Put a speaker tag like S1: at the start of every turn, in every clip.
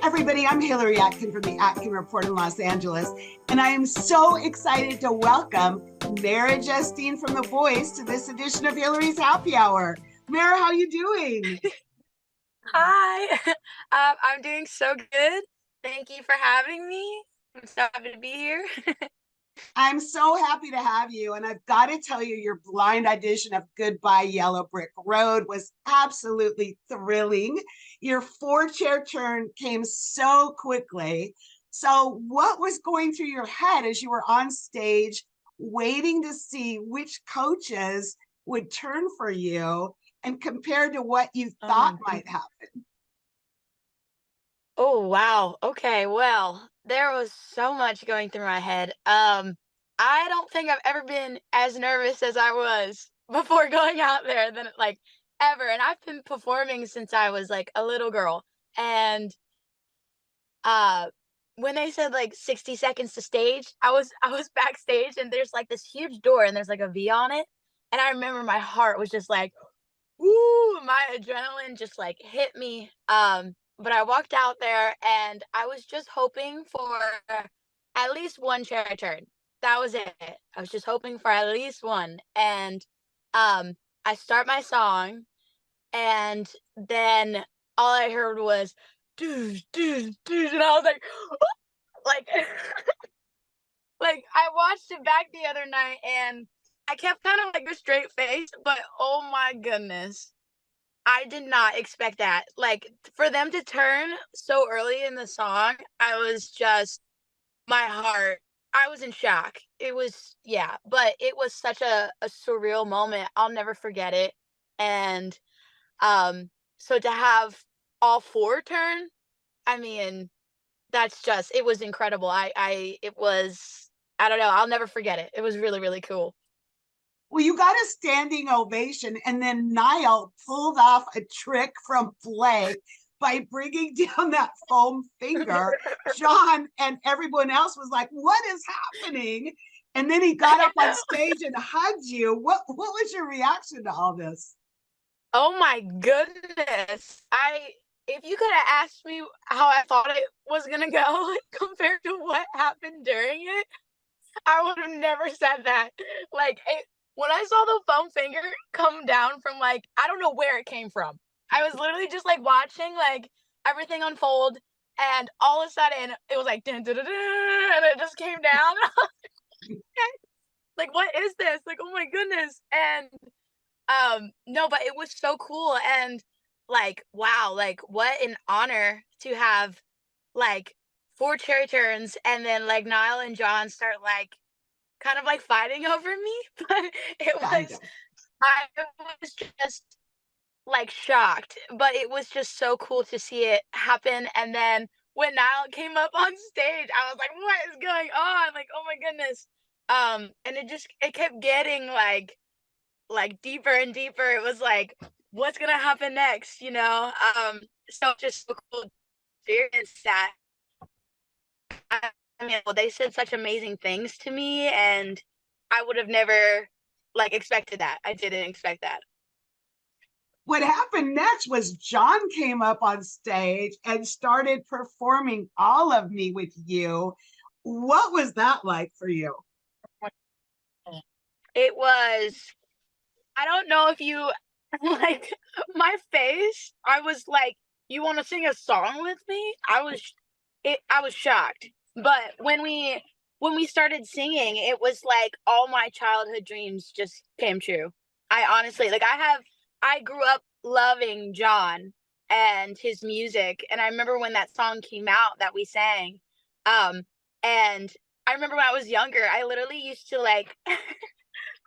S1: everybody, I'm Hillary Atkin from the Atkin Report in Los Angeles, and I am so excited to welcome Mara Justine from The Voice to this edition of Hillary's Happy Hour. Mara, how are you doing?
S2: Hi, I'm doing so good. Thank you for having me. I'm so happy to be here.
S1: I'm so happy to have you, and I've got to tell you, your blind audition of Goodbye Yellow Brick Road was absolutely thrilling. Your four-chair turn came so quickly. So what was going through your head as you were on stage waiting to see which coaches would turn for you and compared to what you
S2: Oh my
S1: thought
S2: goodness.
S1: might happen?
S2: Oh wow. Okay, well, there was so much going through my head. I don't think I've ever been as nervous as I was before going out there than like ever. And I've been performing since I was like a little girl. And uh when they said like 60 seconds to stage, I was backstage and there's like this huge door and there's like a V on it. And I remember my heart was just like, woo, my adrenaline just like hit me. But I walked out there and I was just hoping for at least one chair turn. That was it. I was just hoping for at least one. And um I start my song and then all I heard was doosh, doosh, doosh, and I was like, like like I watched it back the other night and I kept kind of like a straight face, but oh my goodness. I did not expect that. Like, for them to turn so early in the song, I was just my heart I was in shock. It was yeah, but it was such a surreal moment. I'll never forget it. And, so to have all 4 turn, I mean, that's just it was incredible. It was I don't know, I'll never forget it. It was really, really cool.
S1: Well, you got a standing ovation, and then Niall pulled off a trick from play by bringing down that foam finger. John and everyone else was like, "What is happening?" And then he got
S2: I
S1: up on
S2: know.
S1: stage and hugged you. What was your reaction to all this?
S2: Oh my goodness. I if you could have asked me how I thought it was gonna go compared to what happened during it, I would have never said that. When I saw the foam finger come down from like I don't know where it came from. I was literally just like watching like everything unfold, and all of a sudden it was like dun, dun, dun, dun, and it just came down. Like what is this? Like oh my goodness. And no, but it was so cool and like, wow, like what an honor to have like 4 cherry turns and then like Niall and John start like kind of like fighting over me. But it
S1: Kind
S2: was
S1: of.
S2: I was just like shocked, but it was just so cool to see it happen. And then when Niall came up on stage, I was like, what is going on? Like, oh my goodness. And it kept getting like deeper and deeper. It was like, what's gonna happen next, you know? So just so cool to experience that. I, I mean, well, they said such amazing things to me, and I would have never like expected that. I didn't expect that.
S1: What happened next was John came up on stage and started performing All of Me with you. What was that like for you?
S2: It was. I don't know if you like my face. I was like, "You want to sing a song with me?" I was shocked. But when we started singing, it was like all my childhood dreams just came true. I honestly like I grew up loving John and his music, and I remember when that song came out that we sang. Um and I remember when I was younger, I literally used to like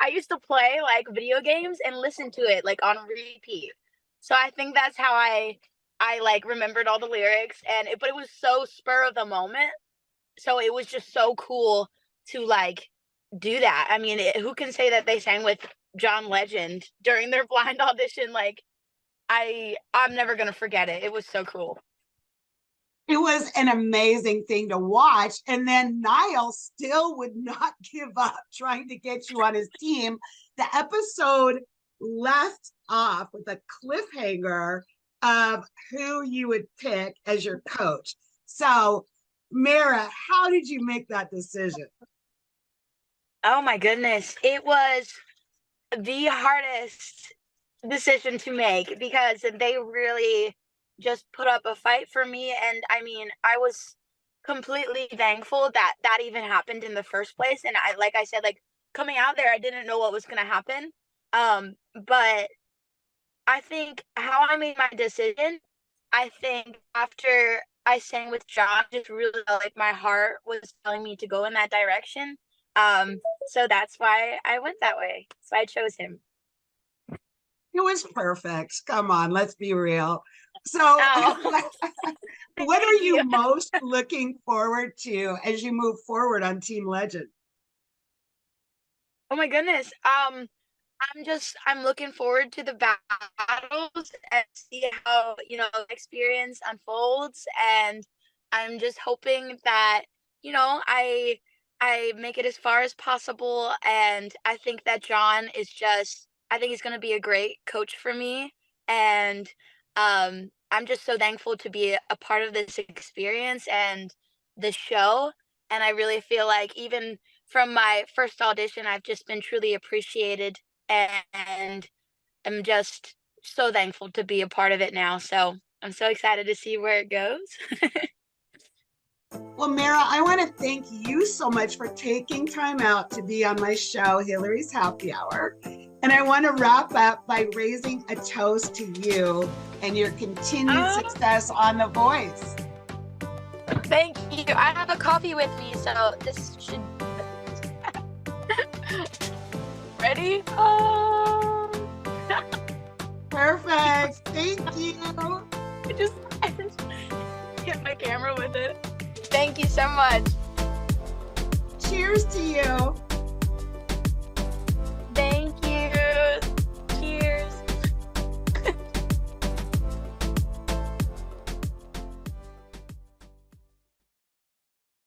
S2: I used to play like video games and listen to it like on repeat. So I think that's how I like remembered all the lyrics but it was so spur of the moment. So it was just so cool to like do that. I mean, who can say that they sang with John Legend during their blind audition? Like I'm never going to forget it. It was so cool.
S1: It was an amazing thing to watch. And then Niall still would not give up trying to get you on his team. The episode left off with a cliffhanger of who you would pick as your coach. So, Mara, how did you make that decision?
S2: Oh my goodness. It was the hardest decision to make because they really just put up a fight for me. And I mean, I was completely thankful that that even happened in the first place. And like I said, like coming out there, I didn't know what was going to happen. But I think how I made my decision, I think after I sang with John, just really felt like my heart was telling me to go in that direction. So that's why I went that way. So I chose him.
S1: It was perfect. Come on, let's be real. So,
S2: Oh,
S1: what are
S2: thank
S1: you
S2: you.
S1: most looking forward to as you move forward on Team Legend?
S2: Oh my goodness. I'm looking forward to the battles and see how, the experience unfolds. And I'm just hoping that, I make it as far as possible. And I think that I think he's gonna be a great coach for me. And I'm just so thankful to be a part of this experience and the show. And I really feel like even from my first audition, I've just been truly appreciated and I'm just so thankful to be a part of it now. So I'm so excited to see where it goes.
S1: Well, Mara, I want to thank you so much for taking time out to be on my show, Hillary's Happy Hour. And I want to wrap up by raising a toast to you and your continued
S2: Oh,
S1: success on The Voice.
S2: thank you. I have a coffee with me, so this should. Ready? Oh.
S1: Perfect. Thank you.
S2: I just hit my camera with it. Thank you so much.
S1: Cheers to you.